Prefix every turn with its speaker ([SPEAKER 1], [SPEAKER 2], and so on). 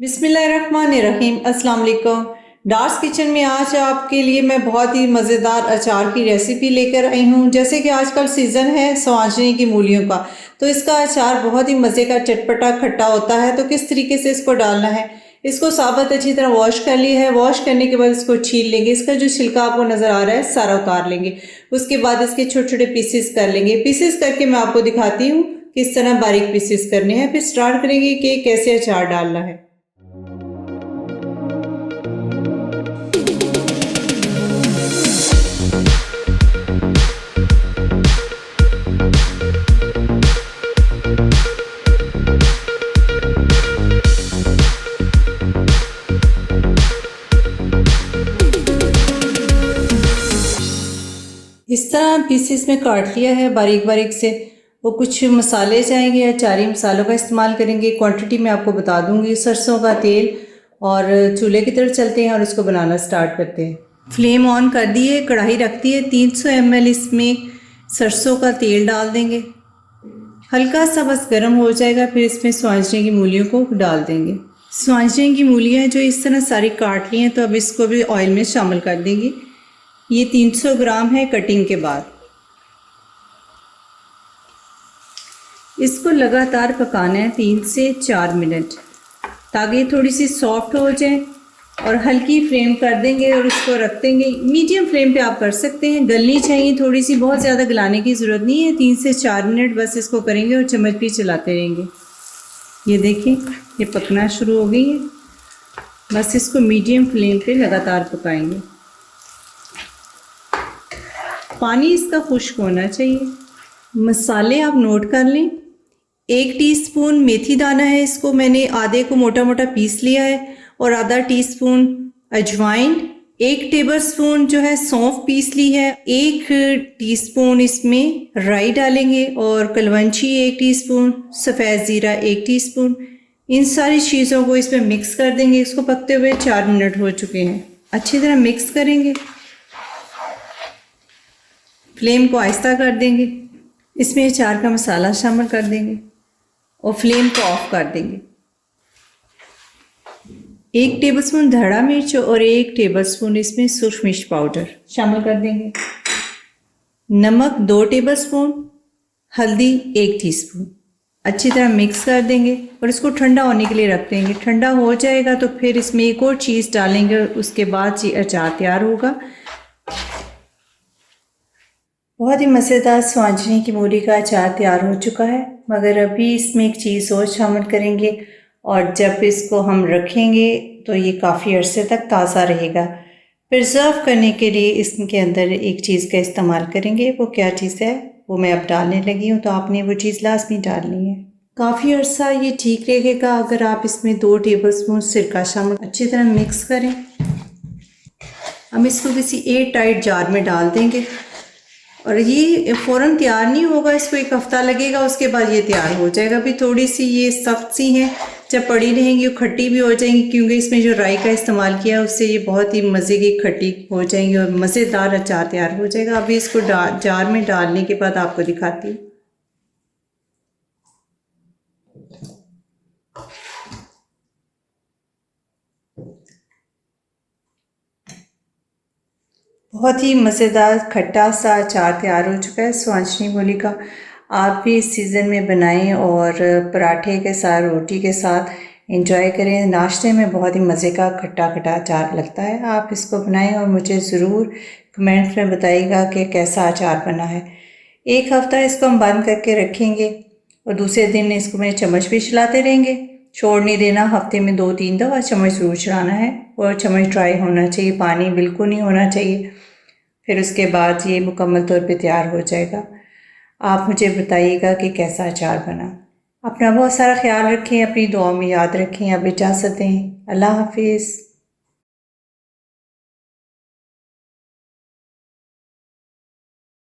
[SPEAKER 1] बिस्मिल्लाहिर्रहमानिर्रहीम। अस्सलाम वालेकुम। डार्स किचन में आज आपके लिए मैं बहुत ही मज़ेदार अचार की रेसिपी लेकर आई हूँ। जैसे कि आजकल सीज़न है स्वांजनी की मूलियों का, तो इसका अचार बहुत ही मज़े का चटपटा खट्टा होता है। तो किस तरीके से इसको डालना है, इसको साबुत अच्छी तरह वॉश कर लिया है। वॉश करने के बाद इसको छील लेंगे। इसका जो छिलका आपको नज़र आ रहा है सारा उतार लेंगे। उसके बाद इसके छोटे छोटे पीसेस कर लेंगे। पीसेस करके मैं आपको दिखाती हूँ किस तरह बारीक पीसेस करने हैं। फिर स्टार्ट करेंगे कि कैसे अचार डालना है। इस तरह पीसेस में काट लिया है बारीक बारीक से। वो कुछ मसाले जाएंगे, अचारी मसालों का इस्तेमाल करेंगे। क्वांटिटी मैं आपको बता दूंगी। सरसों का तेल, और चूल्हे की तरफ चलते हैं और इसको बनाना स्टार्ट करते हैं। फ्लेम ऑन कर दिए, कढ़ाई रख दी है। 300 ml इसमें सरसों का तेल डाल देंगे। हल्का सा बस गर्म हो जाएगा, फिर इसमें स्वांजरे की मूलियों को डाल देंगे। स्वांजरे की मूलियाँ जो इस तरह सारी काट ली हैं, तो अब इसको भी ऑयल में शामिल कर देंगे। ये 300 ग्राम है कटिंग के बाद। इसको लगातार पकाना है 3 से 4 मिनट, ताकि थोड़ी सी सॉफ्ट हो जाए। और हल्की फ्लेम कर देंगे और इसको रख देंगे। मीडियम फ्लेम पे आप कर सकते हैं। गलनी चाहिए थोड़ी सी, बहुत ज़्यादा गलाने की ज़रूरत नहीं है। 3 से 4 मिनट बस इसको करेंगे और चम्मच भी चलाते रहेंगे। ये देखें, ये पकना शुरू हो गई है। बस इसको मीडियम फ्लेम पे लगातार पकाएंगे। पानी इसका खुश्क होना चाहिए। मसाले आप नोट कर लें। 1 टीस्पून मेथी दाना है, इसको मैंने आधे को मोटा मोटा पीस लिया है। और आधा टीस्पून अजवाइन, 1 टेबलस्पून जो है सौंफ पीस ली है। 1 टीस्पून इसमें राई डालेंगे, और कलवंची 1 टीस्पून, सफ़ेद ज़ीरा 1 टीस्पून। इन सारी चीज़ों को इसमें मिक्स कर देंगे। इसको पकते हुए 4 मिनट हो चुके हैं। अच्छी तरह मिक्स करेंगे। फ्लेम को आहिस्ता कर देंगे। इसमें अचार का मसाला शामिल कर देंगे और फ्लेम को ऑफ कर देंगे। 1 टेबलस्पून धड़ा मिर्च और 1 टेबलस्पून इसमें सुरख मिर्च पाउडर शामिल कर देंगे। नमक 2 टेबलस्पून, हल्दी 1 टीस्पून। अच्छी तरह मिक्स कर देंगे और इसको ठंडा होने के लिए रख देंगे। ठंडा हो जाएगा तो फिर इसमें एक और चीज़ डालेंगे और उसके बाद ये अचार तैयार होगा। बहुत ही मज़ेदार स्वांजनी की मूली का अचार तैयार हो चुका है, मगर अभी इसमें एक चीज़ और शामिल करेंगे। और जब इसको हम रखेंगे तो ये काफ़ी अरसे तक ताज़ा रहेगा। प्रिजर्व करने के लिए इसके अंदर एक चीज़ का इस्तेमाल करेंगे। वो क्या चीज़ है वो मैं अब डालने लगी हूँ, तो आपने वो चीज़ लाजमी डालनी है। काफ़ी अरसा ये ठीक रहेगा अगर आप इसमें 2 टेबलस्पून सिरका शामिल। अच्छी तरह मिक्स करें। हम इसको किसी एयर टाइट जार में डाल देंगे और ये फ़ौरन तैयार नहीं होगा, इसको 1 हफ़्ता लगेगा। उसके बाद ये तैयार हो जाएगा। अभी थोड़ी सी ये सख्त सी हैं, जब पड़ी रहेंगी वो खट्टी भी हो जाएंगी, क्योंकि इसमें जो राई का इस्तेमाल किया है उससे ये बहुत ही मज़े की खट्टी हो जाएंगी और मज़ेदार अचार तैयार हो जाएगा। अभी इसको जार में डालने के बाद आपको दिखाती हूँ। बहुत ही मज़ेदार खट्टा सा अचार तैयार हो चुका है स्वांजनी मूली का। आप भी इस सीज़न में बनाएं और पराठे के साथ, रोटी के साथ इंजॉय करें। नाश्ते में बहुत ही मज़े का खट्टा खट्टा अचार लगता है। आप इसको बनाएं और मुझे ज़रूर कमेंट्स में बताइएगा कि कैसा अचार बना है। 1 हफ़्ता इसको हम बंद करके रखेंगे और दूसरे दिन इसको मैं चम्मच भी चलाते रहेंगे। छोड़ नहीं देना, हफ्ते में 2-3 दफ़ा चम्मच ज़रूर चलाना है और चम्मच ड्राई होना चाहिए, पानी बिल्कुल नहीं होना चाहिए। फिर उसके बाद ये मुकम्मल तौर पे तैयार हो जाएगा। आप मुझे बताइएगा कि कैसा अचार बना। अपना बहुत सारा ख्याल रखें, अपनी दुआओं में याद रखें। अब इजाज़त दें। अल्लाह हाफिज़।